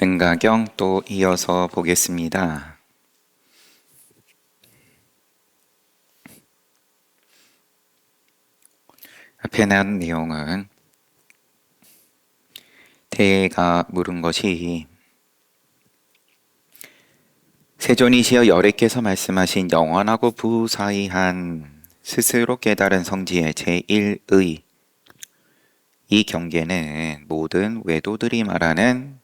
능가경 또 이어서 보겠습니다. 앞에 난 내용은 태가 물은 것이 세존이시여 열애께서 말씀하신 영원하고 부사이한 스스로 깨달은 성지의 제1의 이 경계는 모든 외도들이 말하는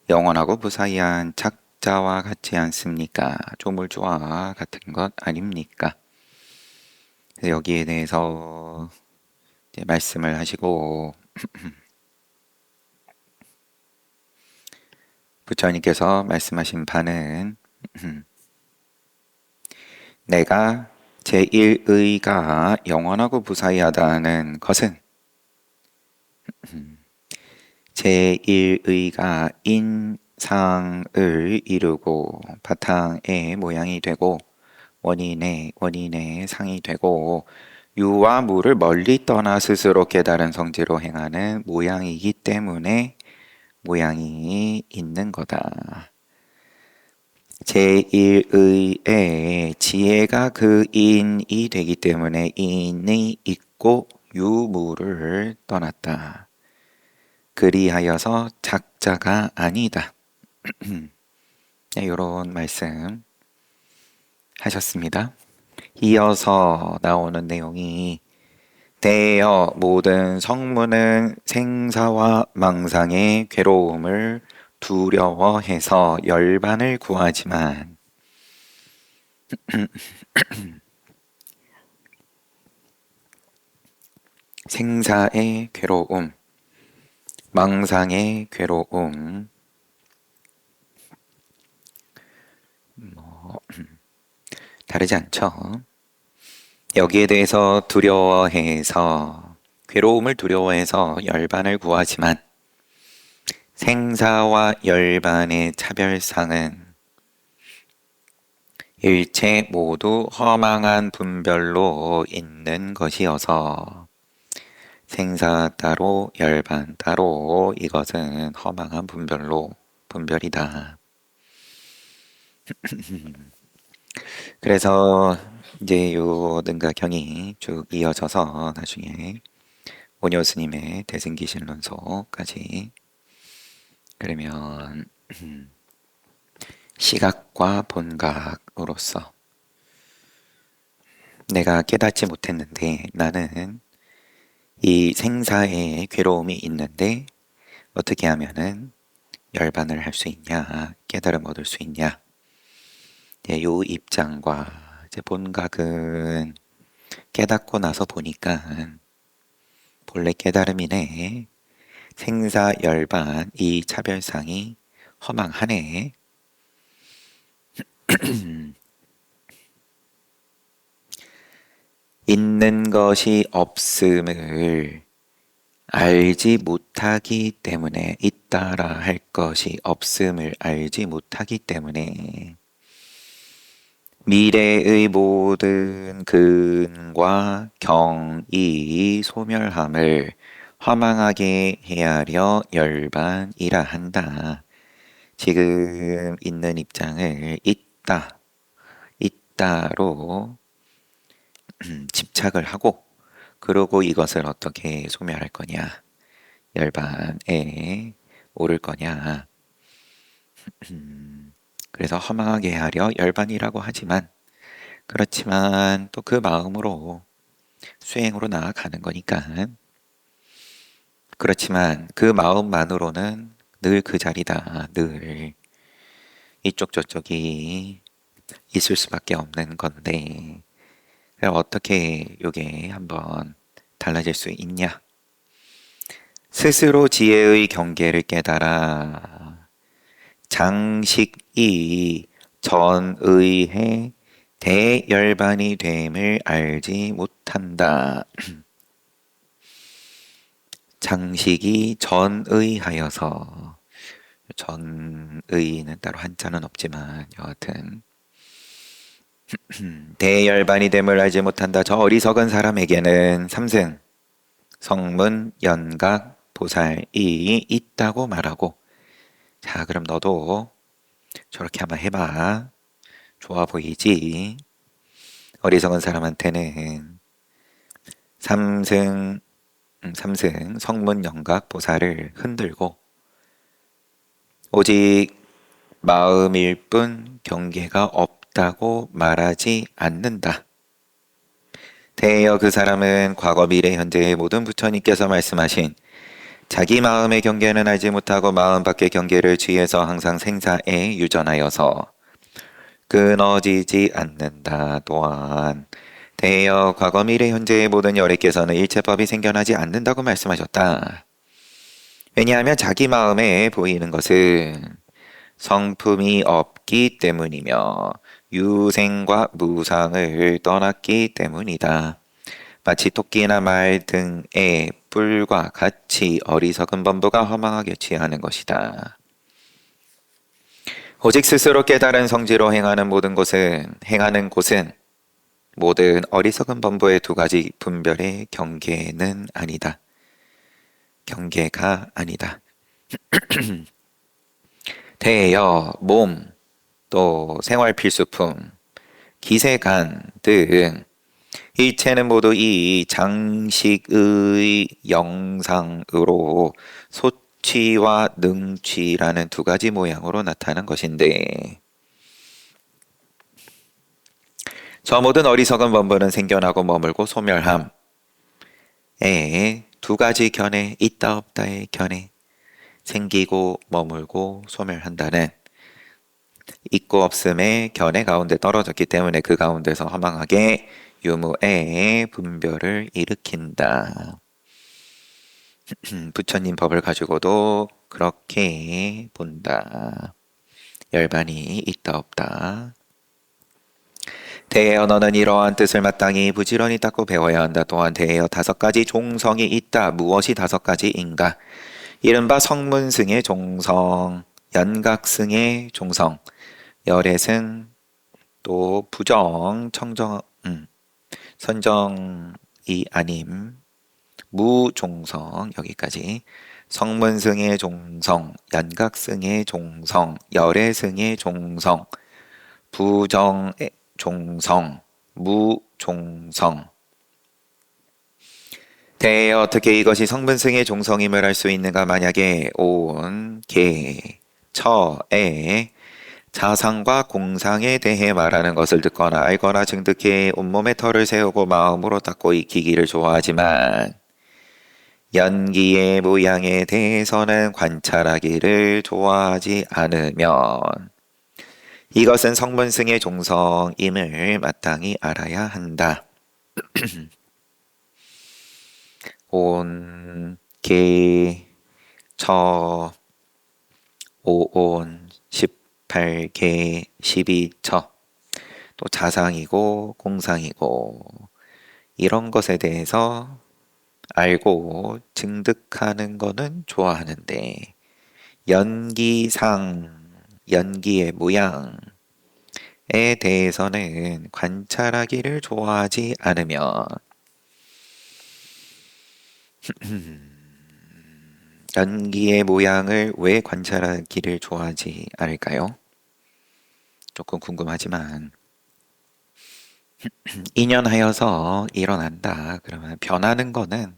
영원하고 부사이한 착자와 같지 않습니까? 조물주와 같은 것 아닙니까? 여기에 대해서 이제 말씀을 하시고 부처님께서 말씀하신 바는 내가 제1의가 영원하고 부사이하다는 것은 제1의가 인상을 이루고 바탕의 모양이 되고 원인의 상이 되고 유와 무를 멀리 떠나 스스로 깨달은 성지로 행하는 모양이기 때문에 모양이 있는 거다. 제1의의 지혜가 그 인이 되기 때문에 인이 있고 유무를 떠났다. 그리하여서 작자가 아니다. 네, 이런 말씀 하셨습니다. 이어서 나오는 내용이 대여 모든 성문은 생사와 망상의 괴로움을 두려워해서 열반을 구하지만 생사의 괴로움, 망상의 괴로움, 다르지 않죠. 여기에 대해서 두려워해서 괴로움을 두려워해서 열반을 구하지만 생사와 열반의 차별상은 일체 모두 허망한 분별로 있는 것이어서 생사 따로 열반 따로 이것은 허망한 분별이다. 그래서 이제 요 능가경이 쭉 이어져서 나중에 오녀 스님의 대승기실론서까지 그러면 시각과 본각으로서 내가 깨닫지 못했는데 나는 이 생사에 괴로움이 있는데 어떻게 하면은 열반을 할 수 있냐, 깨달음 얻을 수 있냐. 네, 요 입장과 이제 본각은 깨닫고 나서 보니까 본래 깨달음이네. 생사 열반 이 차별상이 허망하네. 있는 것이 없음을 알지 못하기 때문에 있다라 할 것이 없음을 알지 못하기 때문에 미래의 모든 근과 경이 소멸함을 허망하게 헤아려 열반이라 한다. 지금 있는 입장을 있다로 집착을 하고 그러고 이것을 어떻게 소멸할 거냐, 열반에 오를 거냐. 그래서 허망하게 하려 열반이라고 하지만 그렇지만 또 그 마음으로 수행으로 나아가는 거니까 그렇지만 그 마음만으로는 늘 그 자리다. 늘 이쪽 저쪽이 있을 수밖에 없는 건데 어떻게 이게 한번 달라질 수 있냐? 스스로 지혜의 경계를 깨달아 장식이 전의해 대열반이 됨을 알지 못한다. 장식이 전의하여서 전의는 따로 한자는 없지만 여하튼 대열반이 됨을 알지 못한다. 저 어리석은 사람에게는 삼승, 성문, 연각, 보살이 있다고 말하고 자, 그럼 너도 저렇게 한번 해봐. 좋아 보이지? 어리석은 사람한테는 삼승, 삼승 성문 영각 보살을 흔들고 오직 마음일 뿐 경계가 없다고 말하지 않는다. 대여 그 사람은 과거 미래 현재의 모든 부처님께서 말씀하신 자기 마음의 경계는 알지 못하고 마음 밖의 경계를 취해서 항상 생사에 유전하여서 끊어지지 않는다. 또한 대여 과거 미래 현재의 모든 열애께서는 일체법이 생겨나지 않는다고 말씀하셨다. 왜냐하면 자기 마음에 보이는 것은 성품이 없기 때문이며 유생과 무상을 떠났기 때문이다. 마치 토끼나 말 등의 뿔과 같이 어리석은 범부가 허망하게 취하는 것이다. 오직 스스로 깨달은 성지로 행하는 곳은 모든 어리석은 범부의 두 가지 분별의 경계는 아니다. 경계가 아니다. 대여, 몸, 또 생활 필수품, 기세간 등 일체는 모두 이 장식의 영상으로 소취와 능취라는 두 가지 모양으로 나타난 것인데 저 모든 어리석은 범부는 생겨나고 머물고 소멸함에 두 가지 견해 있다 없다의 견해 생기고 머물고 소멸한다는 있고 없음의 견해 가운데 떨어졌기 때문에 그 가운데서 허망하게 유무의 분별을 일으킨다. 부처님 법을 가지고도 그렇게 본다. 열반이 있다 없다. 대여 너는 이러한 뜻을 마땅히 부지런히 닦고 배워야 한다. 또한 대여 5가지 종성이 있다. 무엇이 5가지인가? 이른바 성문승의 종성, 연각승의 종성, 열애승, 또 부정, 청정, 선정이 아님, 무종성 여기까지 성문승의 종성, 연각승의 종성, 열애승의 종성, 부정의 종성, 무종성. 대여 어떻게 이것이 성문승의 종성임을 알 수 있는가? 만약에 온, 개, 처에 자상과 공상에 대해 말하는 것을 듣거나 알거나 증득해 온몸에 털을 세우고 마음으로 닦고 익히기를 좋아하지만 연기의 모양에 대해서는 관찰하기를 좋아하지 않으면 이것은 성문승의 종성임을 마땅히 알아야 한다. 온, 개, 처, 오온, 18개, 12처 또 자상이고 공상이고 이런 것에 대해서 알고 증득하는 거는 좋아하는데 연기의 모양에 대해서는 관찰하기를 좋아하지 않으면 연기의 모양을 왜 관찰하기를 좋아하지 않을까요? 조금 궁금하지만 인연하여서 일어난다. 그러면 변하는 거는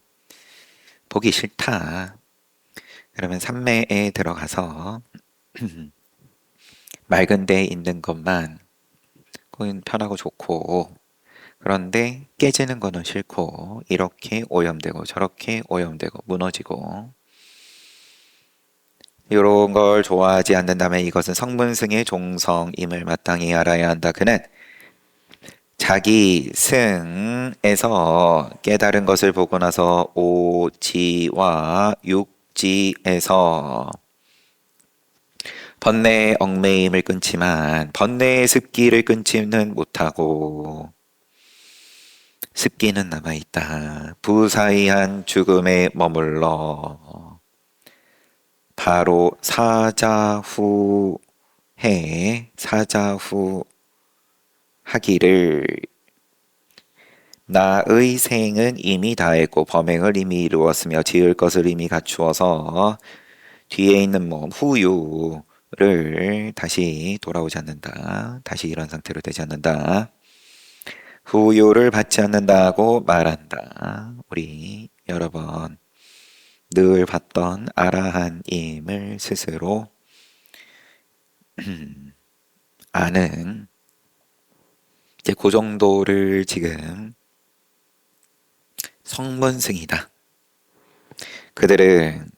보기 싫다. 그러면 삼매에 들어가서 맑은 데 있는 것만 그건 편하고 좋고 그런데 깨지는 거는 싫고 이렇게 오염되고 저렇게 오염되고 무너지고 이런 걸 좋아하지 않는다면 이것은 성문승의 종성임을 마땅히 알아야 한다. 그는 자기 승에서 깨달은 것을 보고 나서 오지와 육지에서 번뇌의 얽매임을 끊지만 번뇌의 습기를 끊지는 못하고 습기는 남아있다. 부사이한 죽음에 머물러 바로 사자후 하기를 나의 생은 이미 다했고 범행을 이미 이루었으며 지을 것을 이미 갖추어서 뒤에 있는 뭐 후유를 다시 돌아오지 않는다. 다시 이런 상태로 되지 않는다. 후유를 받지 않는다고 말한다. 우리 여러 번 늘 봤던 아라한임을 스스로 아는 이제 그 정도를 지금 성문승이다. 그들은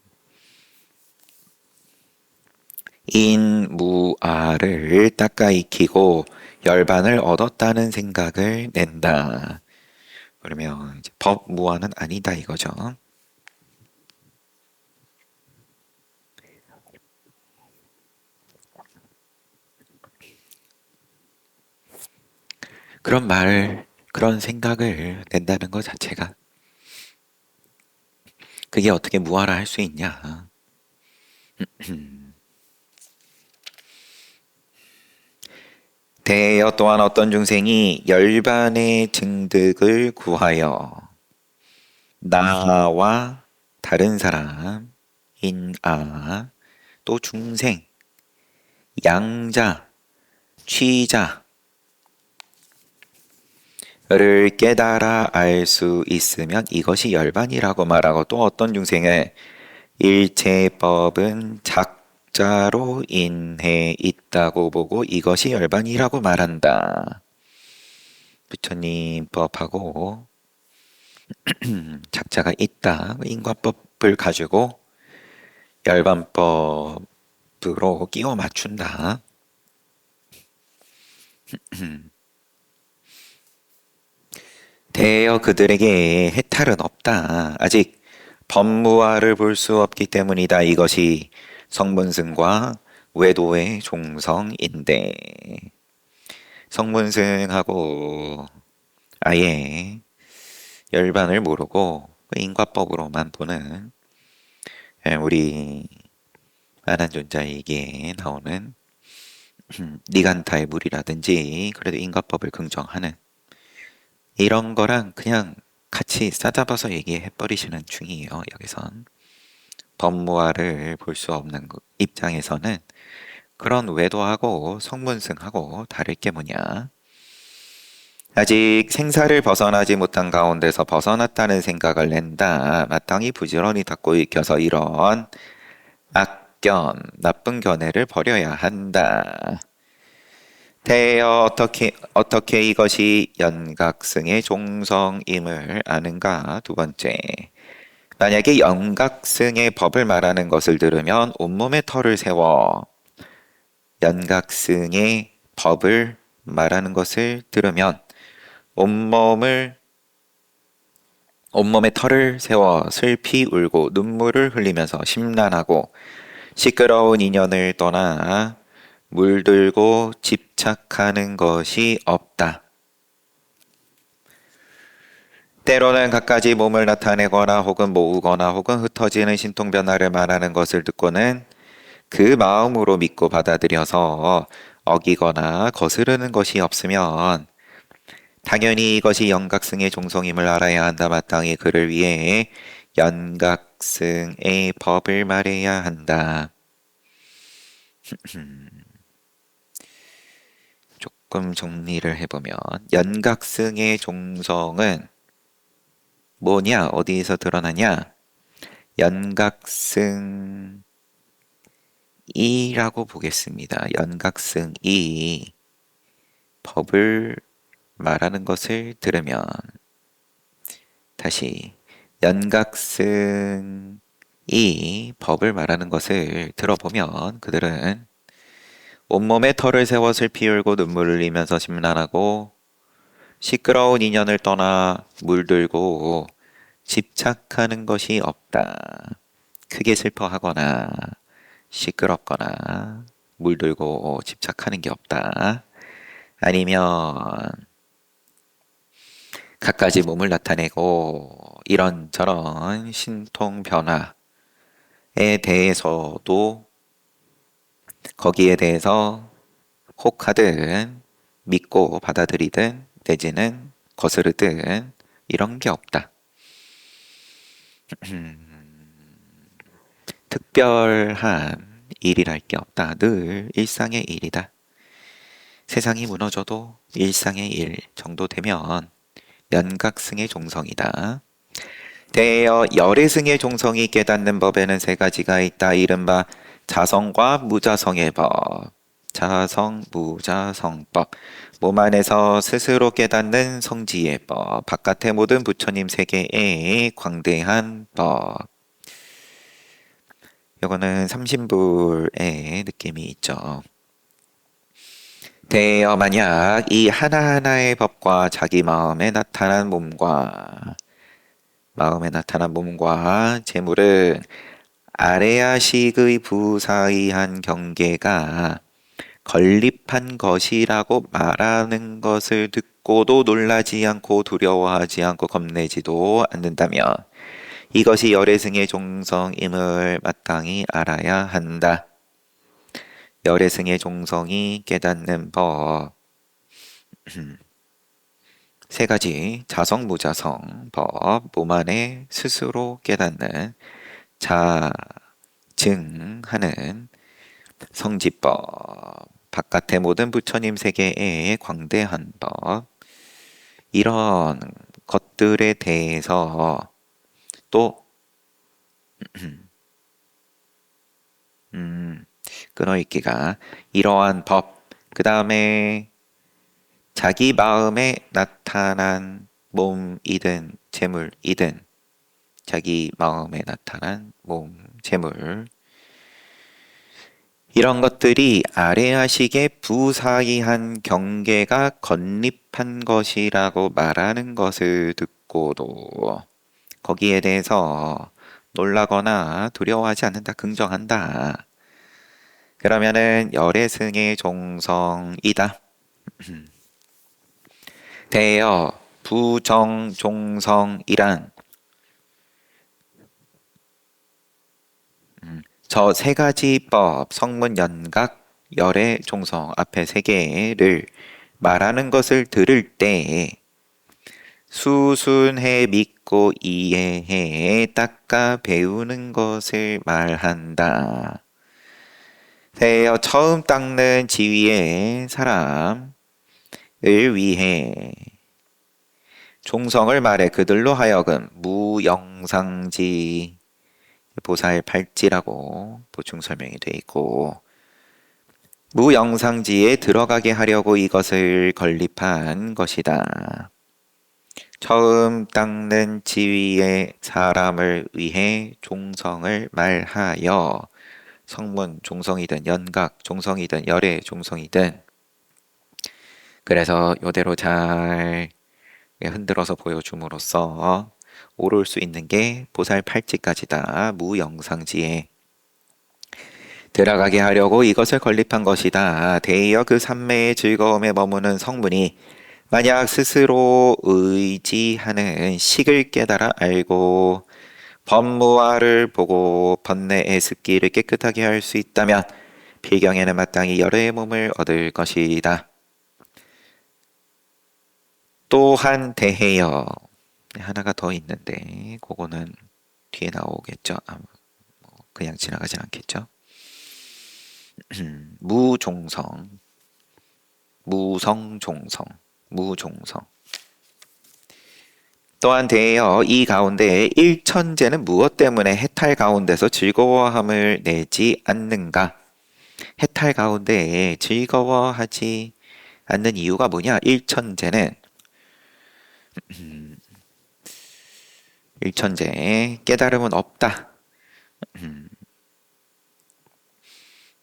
인무아를 닦아 익히고 열반을 얻었다는 생각을 낸다. 그러면 이제 법무아는 아니다 이거죠. 그런 말, 그런 생각을 낸다는 것 자체가 그게 어떻게 무아라 할 수 있냐. 대여 또한 어떤 중생이 열반의 증득을 구하여 나와 다른 사람, 인아, 또 중생, 양자, 취자를 깨달아 알 수 있으면 이것이 열반이라고 말하고 또 어떤 중생은 일체법은 작자로 인해 있다고 보고 이것이 열반이라고 말한다. 부처님 법하고 작자가 있다. 인과법을 가지고 열반법으로 끼워 맞춘다. 대여 그들에게 해탈은 없다. 아직 법무화를 볼 수 없기 때문이다. 이것이 성문승과 외도의 종성인데 성문승하고 아예 열반을 모르고 인과법으로만 보는 우리 아난존자에게 나오는 니간타의 물이라든지 그래도 인과법을 긍정하는 이런 거랑 그냥 같이 싸잡아서 얘기해 버리시는 중이에요. 여기선 법무화를 볼 수 없는 입장에서는 그런 외도하고 성문승하고 다를 게 뭐냐. 아직 생사를 벗어나지 못한 가운데서 벗어났다는 생각을 낸다. 마땅히 부지런히 닦고 익혀서 이런 악견, 나쁜 견해를 버려야 한다. 대여 어떻게 이것이 연각승의 종성임을 아는가? 두 번째. 만약에 연각승의 법을 말하는 것을 들으면 온몸에 털을 세워 연각승의 법을 말하는 것을 들으면 온몸에 털을 세워 슬피 울고 눈물을 흘리면서 심란하고 시끄러운 인연을 떠나 물들고 집착하는 것이 없다. 때로는 갖가지 몸을 나타내거나 혹은 모으거나 혹은 흩어지는 신통 변화를 말하는 것을 듣고는 그 마음으로 믿고 받아들여서 어기거나 거스르는 것이 없으면 당연히 이것이 연각승의 종성임을 알아야 한다. 마땅히 그를 위해 연각승의 법을 말해야 한다. 조금 정리를 해보면 연각승의 종성은 뭐냐? 어디에서 드러나냐? 연각승이라고 보겠습니다. 연각승이 법을 말하는 것을 들으면 다시 연각승이 법을 말하는 것을 들어보면 그들은 온몸에 털을 세워 슬피 울고 눈물을 흘리면서 심란하고 시끄러운 인연을 떠나 물들고 집착하는 것이 없다. 크게 슬퍼하거나 시끄럽거나 물들고 집착하는 게 없다. 아니면 갖가지 몸을 나타내고 이런저런 신통 변화에 대해서도 거기에 대해서 혹하든 믿고 받아들이든 내지는 거스르든 이런 게 없다. 특별한 일이랄 게 없다. 늘 일상의 일이다. 세상이 무너져도 일상의 일 정도 되면 연각승의 종성이다. 대여 열애승의 종성이 깨닫는 법에는 세 가지가 있다. 이른바 자성과 무자성의 법. 자성, 무자성법. 몸 안에서 스스로 깨닫는 성지의 법. 바깥의 모든 부처님 세계의 광대한 법. 요거는 삼신불의 느낌이 있죠. 대여 만약 이 하나하나의 법과 자기 마음에 나타난 몸과 재물은 아래야식의 부사이한 경계가 건립한 것이라고 말하는 것을 듣고도 놀라지 않고 두려워하지 않고 겁내지도 않는다면 이것이 열애승의 종성임을 마땅히 알아야 한다. 열애승의 종성이 깨닫는 법. 세 가지 자성무자성 법, 몸 안에 스스로 깨닫는 자증하는 성지법, 바깥의 모든 부처님 세계의 광대한 법, 이런 것들에 대해서 또 끊어읽기가 이러한 법, 그 다음에 자기 마음에 나타난 몸이든 재물이든 자기 마음에 나타난 몸, 재물 이런 것들이 아래아식의 부사이한 경계가 건립한 것이라고 말하는 것을 듣고도 거기에 대해서 놀라거나 두려워하지 않는다, 긍정한다. 그러면은 열애승의 종성이다. 대여 부정종성이란 저 세 가지 법, 성문, 연각, 열애, 종성 앞에 세 개를 말하는 것을 들을 때 수순해 믿고 이해해 닦아 배우는 것을 말한다. 대여 처음 닦는 지위의 사람을 위해 종성을 말해 그들로 하여금 무영상지 보살팔지라고 보충 설명이 되어 있고 무영상지에 들어가게 하려고 이것을 건립한 것이다. 처음 닦는 지위의 사람을 위해 종성을 말하여 성문 종성이든 연각 종성이든 열애 종성이든 그래서 요대로 잘 흔들어서 보여줌으로써 오를 수 있는 게 보살팔찌까지다. 무영상지에 들어가게 하려고 이것을 건립한 것이다. 대여 그 삼매의 즐거움에 머무는 성문이 만약 스스로 의지하는 식을 깨달아 알고 법무화를 보고 번뇌의 습기를 깨끗하게 할 수 있다면 필경에는 마땅히 열애의 몸을 얻을 것이다. 또한 대해여 하나가 더 있는데 그거는 뒤에 나오겠죠. 그냥 지나가진 않겠죠. 무종성, 무성종성, 무종성. 또한 대여 이 가운데 일천재는 무엇 때문에 해탈 가운데서 즐거워함을 내지 않는가? 해탈 가운데 즐거워하지 않는 이유가 뭐냐? 일천재는 일천재 깨달음은 없다.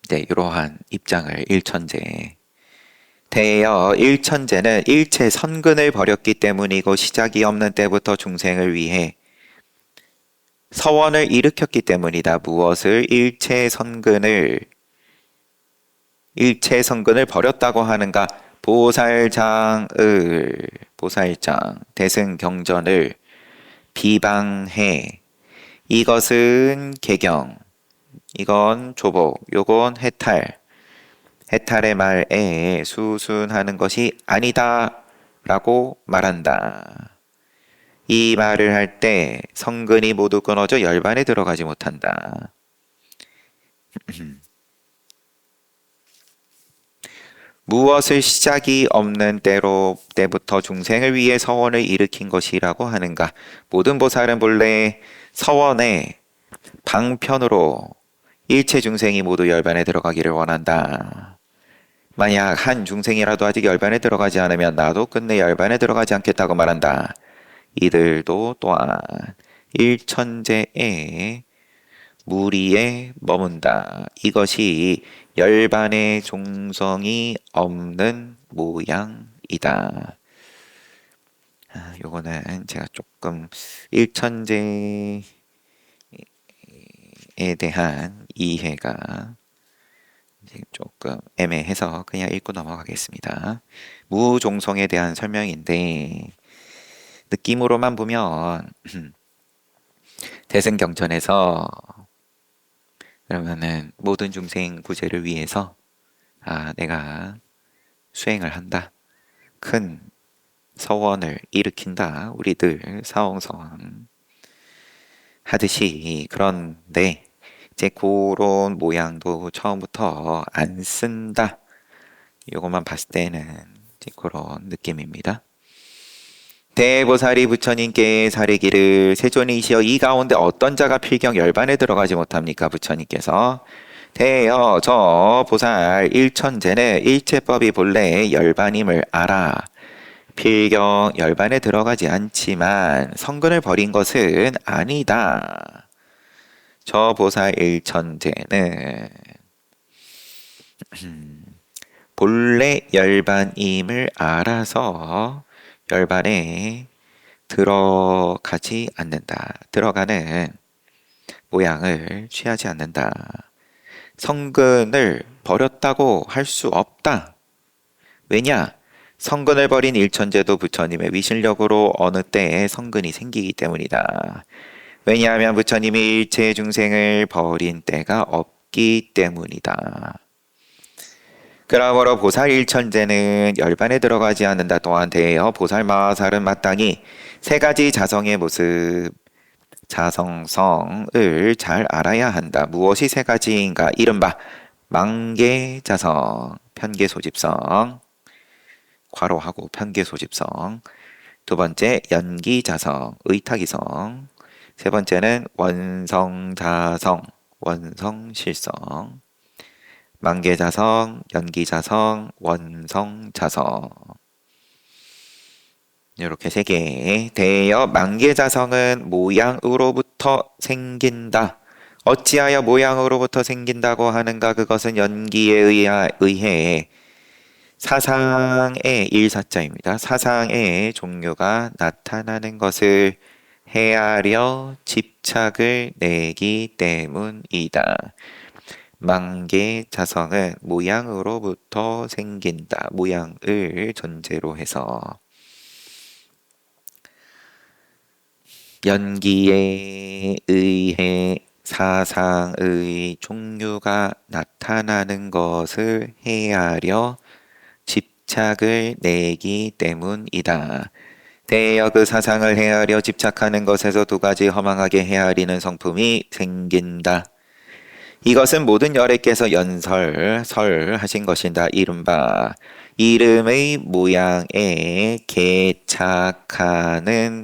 네, 이러한 입장을 일천재. 대여 일천재는 일체 선근을 버렸기 때문이고 시작이 없는 때부터 중생을 위해 서원을 일으켰기 때문이다. 무엇을 일체 선근을 버렸다고 하는가? 보살장 대승경전을 비방해. 이것은 개경, 이건 조복, 요건 해탈. 해탈의 말에 수순하는 것이 아니다 라고 말한다. 이 말을 할 때 성근이 모두 끊어져 열반에 들어가지 못한다. 무엇을 시작이 없는 때부터 중생을 위해 서원을 일으킨 것이라고 하는가? 모든 보살은 본래 서원의 방편으로 일체 중생이 모두 열반에 들어가기를 원한다. 만약 한 중생이라도 아직 열반에 들어가지 않으면 나도 끝내 열반에 들어가지 않겠다고 말한다. 이들도 또한 일천재의 무리에 머문다. 이것이 열반의 종성이 없는 모양이다. 요거는 제가 조금 일천재에 대한 이해가 조금 애매해서 그냥 읽고 넘어가겠습니다. 무종성에 대한 설명인데 느낌으로만 보면 대승경전에서 그러면은 모든 중생 구제를 위해서 내가 수행을 한다. 큰 서원을 일으킨다. 우리들 사홍서원 하듯이. 그런데 이제 그런 모양도 처음부터 안 쓴다. 요것만 봤을 때는 이제 그런 느낌입니다. 대보살이 부처님께 사리기를 세존이시여 이 가운데 어떤 자가 필경 열반에 들어가지 못합니까? 부처님께서 대여 저 보살 일천재는 일체법이 본래 열반임을 알아. 필경 열반에 들어가지 않지만 성근을 버린 것은 아니다. 저 보살 일천재는 본래 열반임을 알아서 열반에 들어가지 않는다. 들어가는 모양을 취하지 않는다. 성근을 버렸다고 할 수 없다. 왜냐? 성근을 버린 일천재도 부처님의 위실력으로 어느 때에 성근이 생기기 때문이다. 왜냐하면 부처님이 일체 중생을 버린 때가 없기 때문이다. 그러므로 보살 일천재는 열반에 들어가지 않는다. 또한 대여 보살 마살은 마땅히 세 가지 자성의 모습, 자성성을 잘 알아야 한다. 무엇이 세 가지인가? 이른바 망계자성, 편계소집성, 괄호하고 편계소집성. 두 번째 연기자성, 의탁이성. 세 번째는 원성자성, 원성실성. 망계자성, 연기자성, 원성자성. 이렇게 세 개. 대여 망계자성은 모양으로부터 생긴다. 어찌하여 모양으로부터 생긴다고 하는가? 그것은 연기에 의해 사상의 일사자입니다. 사상의 종류가 나타나는 것을 헤아려 집착을 내기 때문이다. 망계자성은 모양으로부터 생긴다. 모양을 전제로 해서 연기에 의해 사상의 종류가 나타나는 것을 헤아려 집착을 내기 때문이다. 대여 그 사상을 헤아려 집착하는 것에서 두 가지 허망하게 헤아리는 성품이 생긴다. 이것은 모든 열애께서 설하신 것이다. 이른바 이름의 모양에 개착하는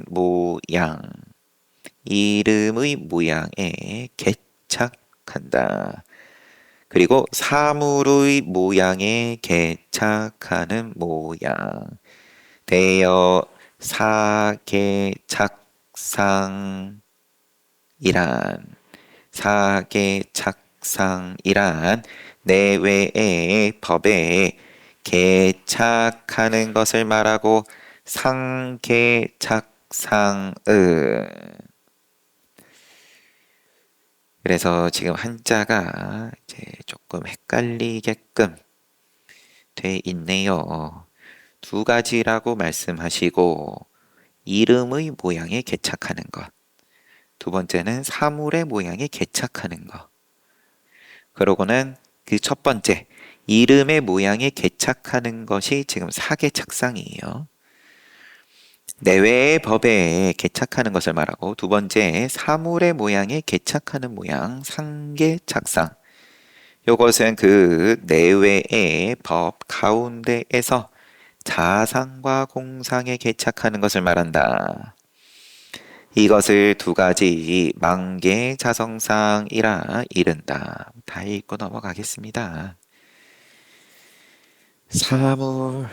모양. 이름의 모양에 개착한다. 그리고 사물의 모양에 개착하는 모양. 대여 사개착상이란 내외의 법에 개착하는 것을 말하고 상개착상은 그래서 지금 한자가 이제 조금 헷갈리게끔 돼 있네요. 두 가지라고 말씀하시고 이름의 모양에 개착하는 것. 두 번째는 사물의 모양에 개착하는 것. 그러고는 그 첫 번째 이름의 모양에 개착하는 것이 지금 사개착상이에요. 내외의 법에 개착하는 것을 말하고 두 번째 사물의 모양에 개착하는 모양 상개착상. 요것은 그 내외의 법 가운데에서 자상과 공상에 개착하는 것을 말한다. 이것을 두 가지 만계자성상이라 이른다. 다 읽고 넘어가겠습니다. 사물,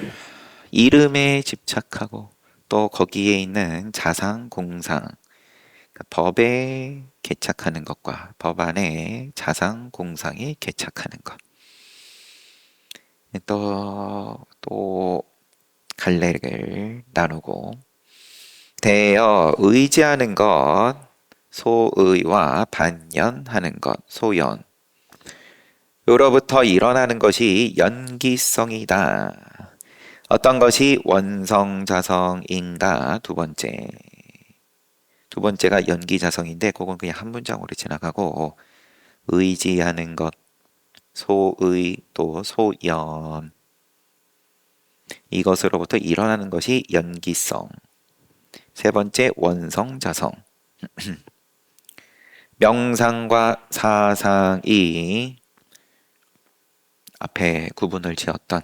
이름에 집착하고 또 거기에 있는 자상, 공상, 그러니까 법에 개착하는 것과 법 안에 자상, 공상에 개착하는 것. 또 갈래를 나누고 대여 의지하는 것, 소의와 반연하는 것, 소연. 요로부터 일어나는 것이 연기성이다. 어떤 것이 원성자성인가? 두 번째가 연기자성인데 그건 그냥 한 문장으로 지나가고 의지하는 것, 소의 또 소연. 이것으로부터 일어나는 것이 연기성. 세 번째 원성자성. 명상과 사상이 앞에 구분을 지었던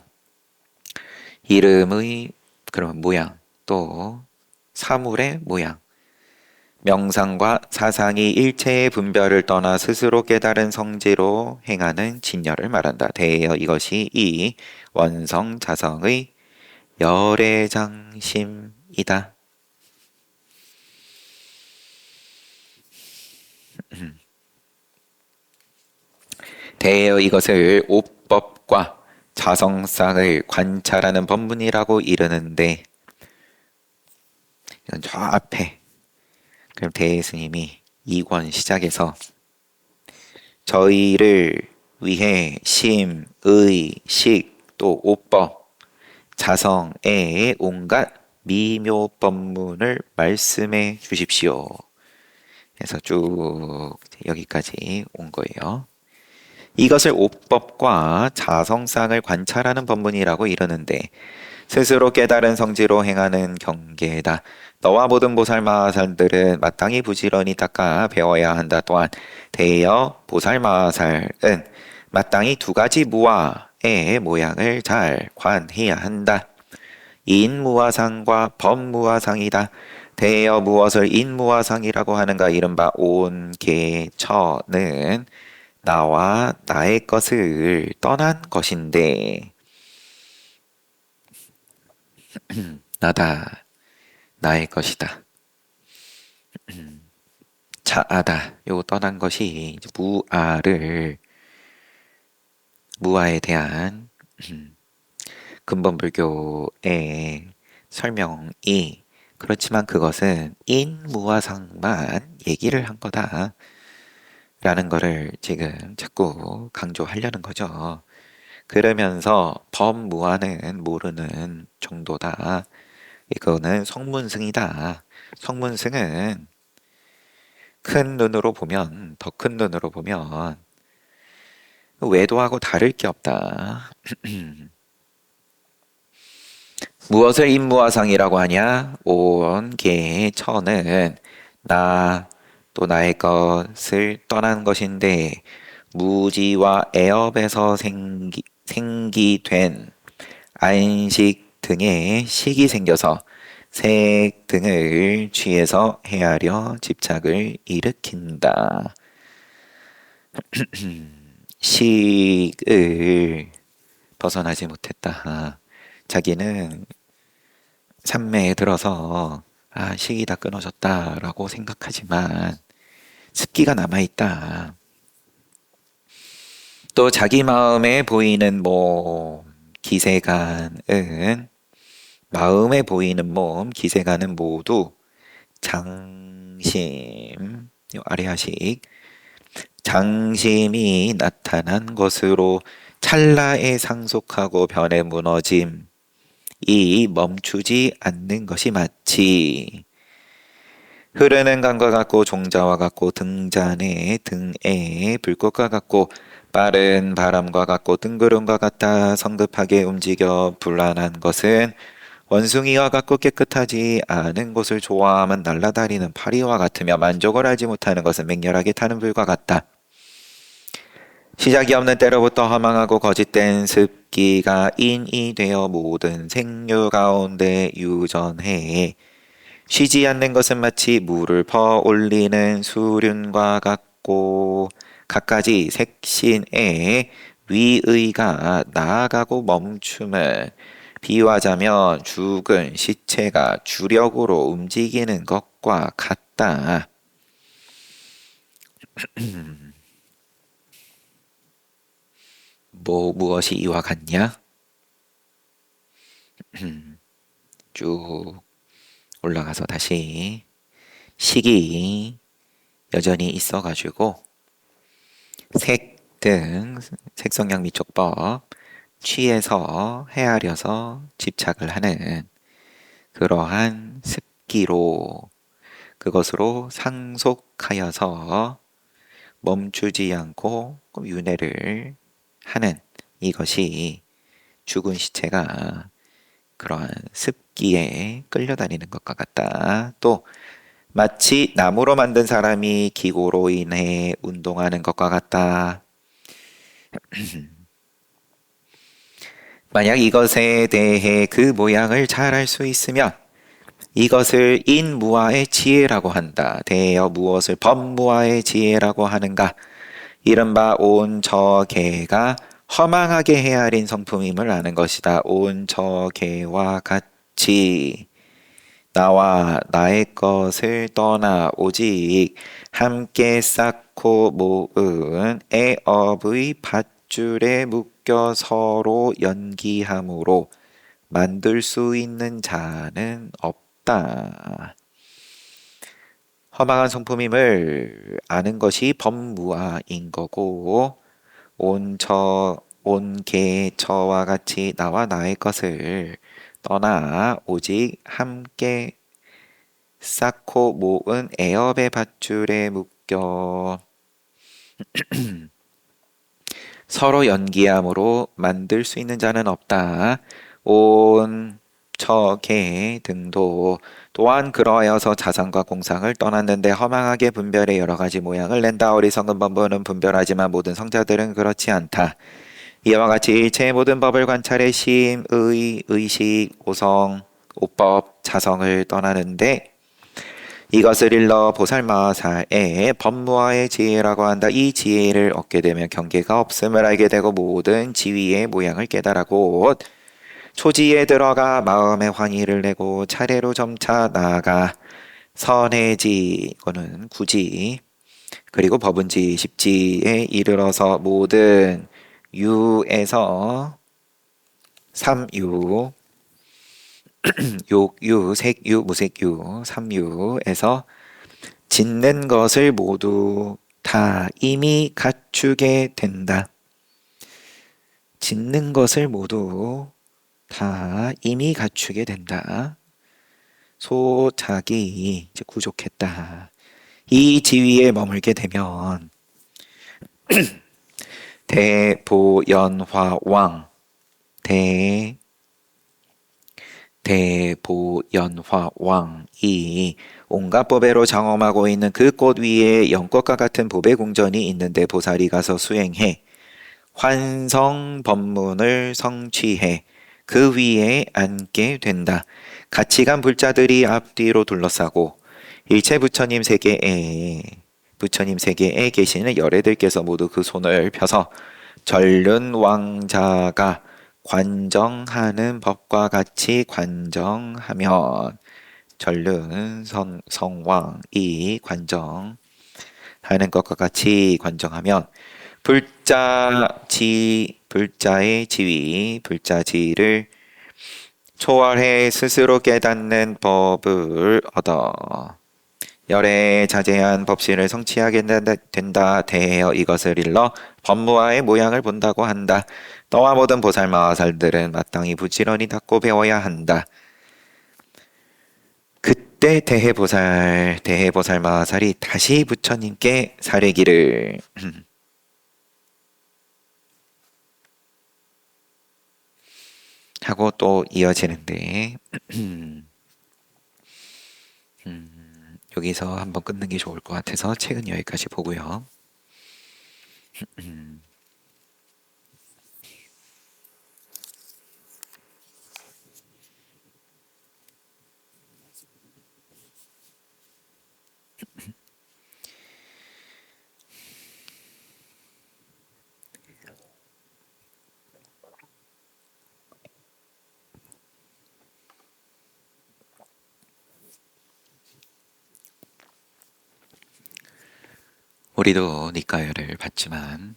이름의 그런 모양 또 사물의 모양. 명상과 사상이 일체의 분별을 떠나 스스로 깨달은 성지로 행하는 진열을 말한다. 대여 이것이 이 원성자성의 열애장심이다. 대여 이것을 오법과 자성상을 관찰하는 법문이라고 이르는데 이건 저 앞에 그럼 대스님이 2권 시작해서 저희를 위해 심, 의, 식, 또 오법, 자성의 온갖 미묘 법문을 말씀해 주십시오. 그래서 쭉 여기까지 온 거예요. 이것을 오법과 자성상을 관찰하는 법문이라고 이르는데 스스로 깨달은 성지로 행하는 경계다. 너와 모든 보살마살들은 마땅히 부지런히 닦아 배워야 한다. 또한 대여 보살마살은 마땅히 두 가지 무아의 모양을 잘 관해야 한다. 인무아상과 법무아상이다. 대여 무엇을 인무아상이라고 하는가? 이른바 온계처는 나와 나의 것을 떠난 것인데 나다 나의 것이다 자아다 요 떠난 것이 무아에 대한 근본 불교의 설명이 그렇지만 그것은 인무아상만 얘기를 한 거다 라는 거를 지금 자꾸 강조하려는 거죠. 그러면서 법무아는 모르는 정도다. 이거는 성문승이다. 성문승은 큰 눈으로 보면 더 큰 눈으로 보면 외도하고 다를 게 없다. 무엇을 인무아상이라고 하냐? 온 개의 처는 나 또 나의 것을 떠난 것인데 무지와 애업에서 생기된 안식 등의 식이 생겨서 색 등을 취해서 헤아려 집착을 일으킨다. 식을 벗어나지 못했다. 자기는 삼매에 들어서 식이 다 끊어졌다라고 생각하지만 습기가 남아있다. 또 자기 마음에 보이는 기세간은 마음에 보이는 기세간은 모두 장심, 아래하식 장심이 나타난 것으로 찰나에 상속하고 변해 무너짐 이 멈추지 않는 것이 마치 흐르는 강과 같고 종자와 같고 등잔의 등에 불꽃과 같고 빠른 바람과 같고 뜬구름과 같다. 성급하게 움직여 불안한 것은 원숭이와 같고 깨끗하지 않은 곳을 좋아하면 날아다니는 파리와 같으며 만족을 알지 못하는 것은 맹렬하게 타는 불과 같다. 시작이 없는 때로부터 허망하고 거짓된 습기가 인이 되어 모든 생류 가운데 유전해 쉬지 않는 것은 마치 물을 퍼올리는 수륜과 같고 갖가지 색신의 위의가 나아가고 멈춤을 비유하자면 죽은 시체가 주력으로 움직이는 것과 같다. 무엇이 이와 같냐? 쭉 올라가서 다시 식이 여전히 있어가지고 색 등 색성향 미촉법 취해서 헤아려서 집착을 하는 그러한 습기로 그것으로 상속하여서 멈추지 않고 윤회를 하는 이것이 죽은 시체가 그러한 습기에 끌려다니는 것과 같다. 또 마치 나무로 만든 사람이 기고로 인해 운동하는 것과 같다. 만약 이것에 대해 그 모양을 잘 알 수 있으면 이것을 인무아의 지혜라고 한다. 대여 무엇을 법무아의 지혜라고 하는가? 이른바 온 저개가 허망하게 헤아린 성품임을 아는 것이다. 온 저개와 같이 나와 나의 것을 떠나 오직 함께 쌓고 모은 애업의 밧줄에 묶여 서로 연기함으로 만들 수 있는 자는 없다. 허망한 성품임을 아는 것이 법무아인 거고 온개 저와 같이 나와 나의 것을 떠나 오직 함께 쌓고 모은 애업의 밧줄에 묶여 서로 연기함으로 만들 수 있는 자는 없다. 온 처개 등도 또한 그러하여서 자상과 공상을 떠났는데 허망하게 분별의 여러 가지 모양을 낸다. 어리석은 범부는 분별하지만 모든 성자들은 그렇지 않다. 이와 같이 일체의 모든 법을 관찰해 심, 의, 의식, 오성, 오법, 자성을 떠나는데 이것을 일러 보살마살의 법무아의 지혜라고 한다. 이 지혜를 얻게 되면 경계가 없음을 알게 되고 모든 지위의 모양을 깨달아고 초지에 들어가 마음의 환희를 내고 차례로 점차 나아가 선해지, 이거는 구지, 그리고 법은지, 십지에 이르러서 모든 유에서 삼유, 욕유, 색유, 무색유, 삼유에서 짓는 것을 모두 다 이미 갖추게 된다. 짓는 것을 모두 다 이미 갖추게 된다. 소작이 이제 구족했다. 이 지위에 머물게 되면 대보연화왕 대보연화왕이 온갖 법에로 장엄하고 있는 그 꽃 위에 연꽃과 같은 보배 궁전이 있는데 보살이 가서 수행해 환성 법문을 성취해 그 위에 앉게 된다. 같이 간 불자들이 앞뒤로 둘러싸고 일체 부처님 세계에 계시는 열애들께서 모두 그 손을 펴서 전륜 왕자가 관정하는 법과 같이 관정하면 전륜 성왕이 관정하는 것과 같이 관정하면 불자의 지위, 불자지를 초월해 스스로 깨닫는 법을 얻어 열에 자제한 법신을 성취하게 된다. 대하여 이것을 일러 법무아의 모양을 본다고 한다. 너와 모든 보살마살들은 마땅히 부지런히 닦고 배워야 한다. 그때 대해보살마살이 다시 부처님께 사례기를 하고 또 이어지는데 여기서 한번 끊는 게 좋을 것 같아서 책은 여기까지 보고요. 우리도 니까요를 봤지만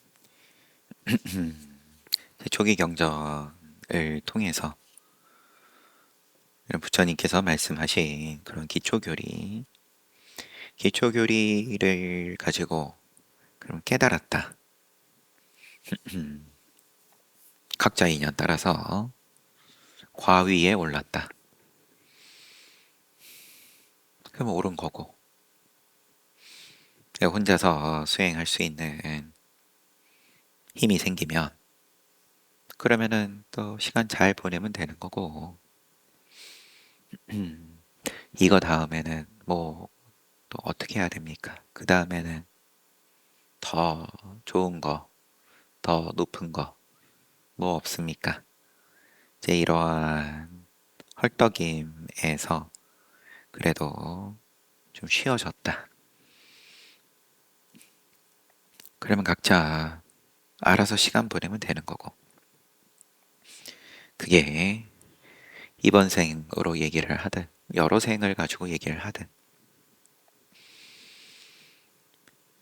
조기 경전을 통해서 부처님께서 말씀하신 그런 기초교리를 가지고 그럼 깨달았다. 각자 인연 따라서 과위에 올랐다. 그럼 옳은 거고, 혼자서 수행할 수 있는 힘이 생기면 그러면은 또 시간 잘 보내면 되는 거고, 이거 다음에는 뭐 또 어떻게 해야 됩니까? 그 다음에는 더 좋은 거, 더 높은 거, 뭐 없습니까? 이제 이러한 헐떡임에서 그래도 좀 쉬어졌다. 그러면 각자 알아서 시간 보내면 되는 거고. 그게 이번 생으로 얘기를 하든, 여러 생을 가지고 얘기를 하든,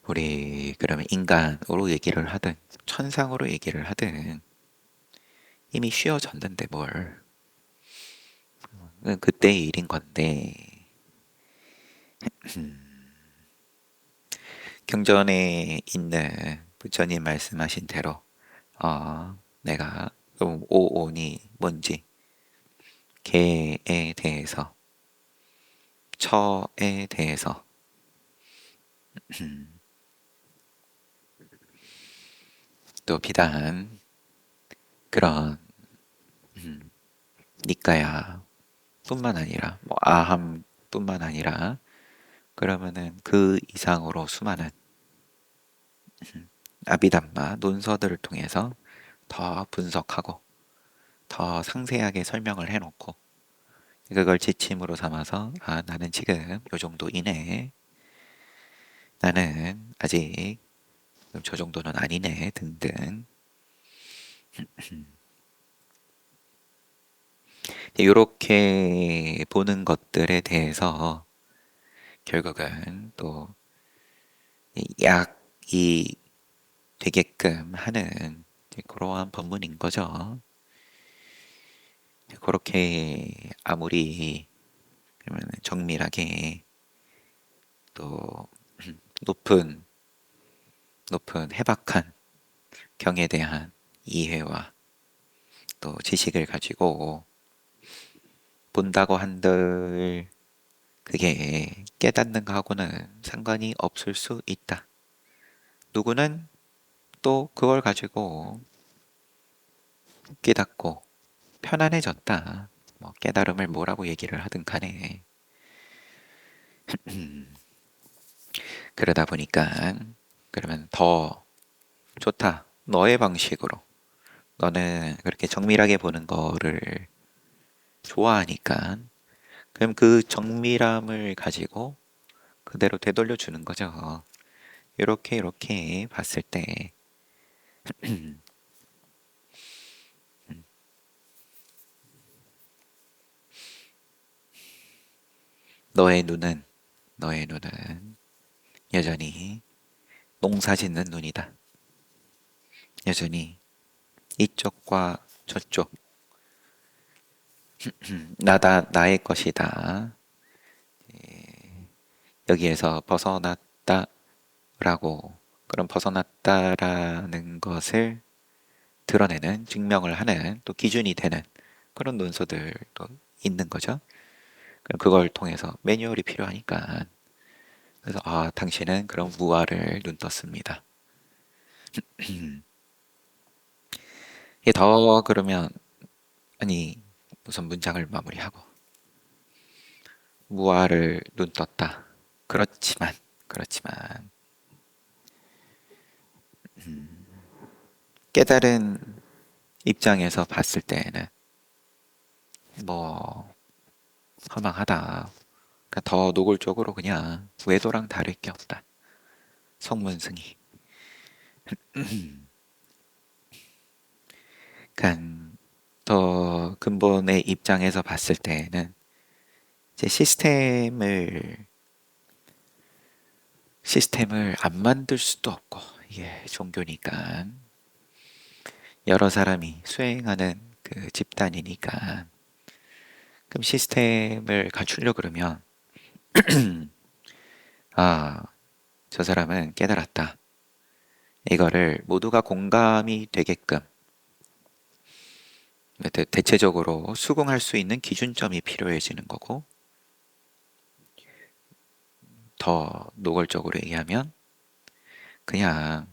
우리 그러면 인간으로 얘기를 하든, 천상으로 얘기를 하든, 이미 쉬어졌는데 뭘. 그때의 일인 건데, 경전에 있는 부처님 말씀하신 대로, 내가 그럼 오온이 뭔지, 개에 대해서, 처에 대해서, 또 비단 그런 니까야 뿐만 아니라 뭐 아함 뿐만 아니라 그러면은 그 이상으로 수많은 아비담마 논서들을 통해서 더 분석하고 더 상세하게 설명을 해놓고 그걸 지침으로 삼아서 나는 지금 요 정도 이내 나는 아직 저 정도는 아니네 등등 이렇게 보는 것들에 대해서 결국은 또 약이 되게끔 하는 그러한 법문인 거죠. 그렇게 아무리 그러면 정밀하게 또 높은 해박한 경에 대한 이해와 또 지식을 가지고 본다고 한들 그게 깨닫는 거하고는 상관이 없을 수 있다. 누구는 또 그걸 가지고 깨닫고 편안해졌다. 뭐 깨달음을 뭐라고 얘기를 하든 간에 그러다 보니까 그러면 더 좋다. 너의 방식으로. 너는 그렇게 정밀하게 보는 거를 좋아하니까 그럼 그 정밀함을 가지고 그대로 되돌려 주는 거죠. 이렇게 봤을 때 너의 눈은 너의 눈은 여전히 농사 짓는 눈이다. 여전히 이쪽과 저쪽 나다 나의 것이다. 여기에서 벗어났다라고 그런 벗어났다라는 것을 드러내는 증명을 하는 또 기준이 되는 그런 논서들도 있는 거죠. 그럼 그걸 통해서 매뉴얼이 필요하니까 그래서 당신은 그런 무아를 눈 떴습니다. 이게 더 그러면 아니 우선 문장을 마무리하고 무아를 눈 떴다. 그렇지만 깨달은 입장에서 봤을 때에는 뭐 허망하다. 그러니까 더 노골적으로 그냥 외도랑 다를 게 없다. 성문승이. 그러니까 더 근본의 입장에서 봤을 때에는 이제 시스템을 시스템을 안 만들 수도 없고, 이게 종교니까. 여러 사람이 수행하는 그 집단이니까. 그럼 시스템을 갖추려 그러면, 아, 저 사람은 깨달았다. 이거를 모두가 공감이 되게끔 대체적으로 수긍할 수 있는 기준점이 필요해지는 거고, 더 노골적으로 얘기하면 그냥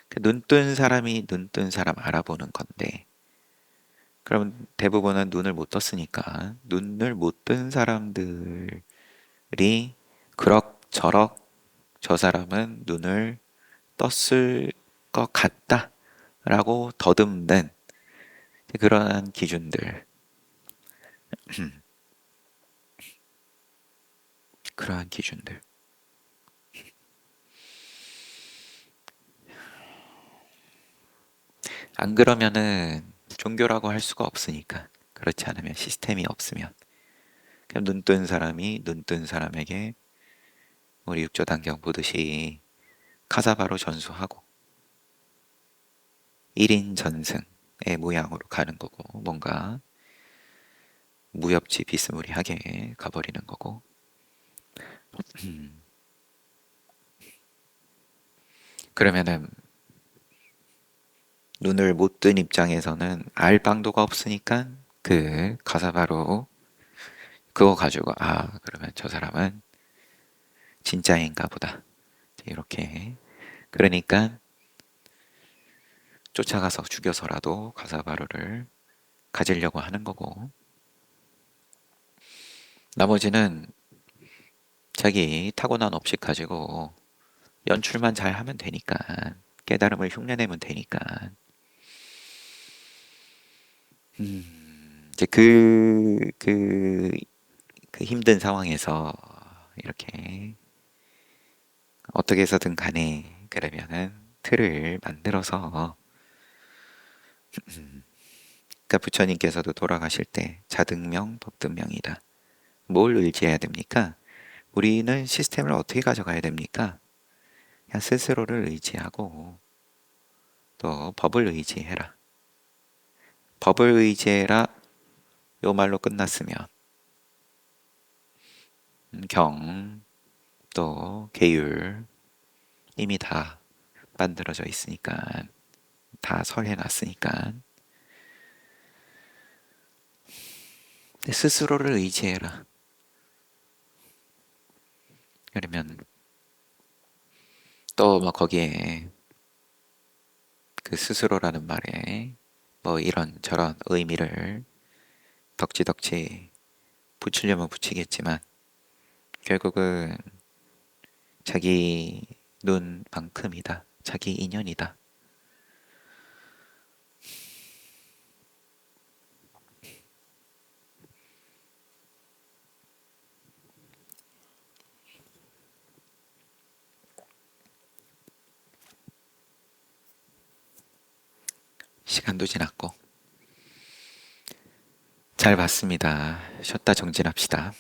그 눈뜬 사람이 눈뜬 사람 알아보는 건데, 그럼 대부분은 눈을 못 떴으니까 눈을 못 뜬 사람들이 그럭저럭 저 사람은 눈을 떴을 것 같다라고 더듬는 그러한 기준들, 그러한 기준들. 안 그러면은 종교라고 할 수가 없으니까. 그렇지 않으면 시스템이 없으면 그냥 눈뜬 사람이 눈뜬 사람에게 우리 육조단경 보듯이 카사바로 전수하고 1인 전승의 모양으로 가는 거고, 뭔가 무협지 비스무리하게 가버리는 거고. 그러면은 눈을 못 뜬 입장에서는 알 방도가 없으니까 그 카사바로 그거 가지고, 아, 그러면 저 사람은 진짜인가 보다, 이렇게. 그러니까 쫓아가서 죽여서라도 가사바루를 가지려고 하는 거고, 나머지는 자기 타고난 업식 가지고 연출만 잘 하면 되니까, 깨달음을 흉내내면 되니까. 이제 그 힘든 상황에서 이렇게 어떻게 해서든 간에 그러면은 틀을 만들어서, 그러니까 부처님께서도 돌아가실 때 자등명, 법등명이다. 뭘 의지해야 됩니까? 우리는 시스템을 어떻게 가져가야 됩니까? 그냥 스스로를 의지하고 또 법을 의지해라. 법을 의지해라. 요 말로 끝났으면 경, 또 계율 이미 다 만들어져 있으니까, 다 설해놨으니까 스스로를 의지해라. 그러면 또 뭐 거기에 그 스스로라는 말에 뭐 이런 저런 의미를 덕지덕지 붙이려면 붙이겠지만, 결국은 자기 눈만큼이다. 자기 인연이다. 시간도 지났고 잘 봤습니다. 쉬었다 정진합시다.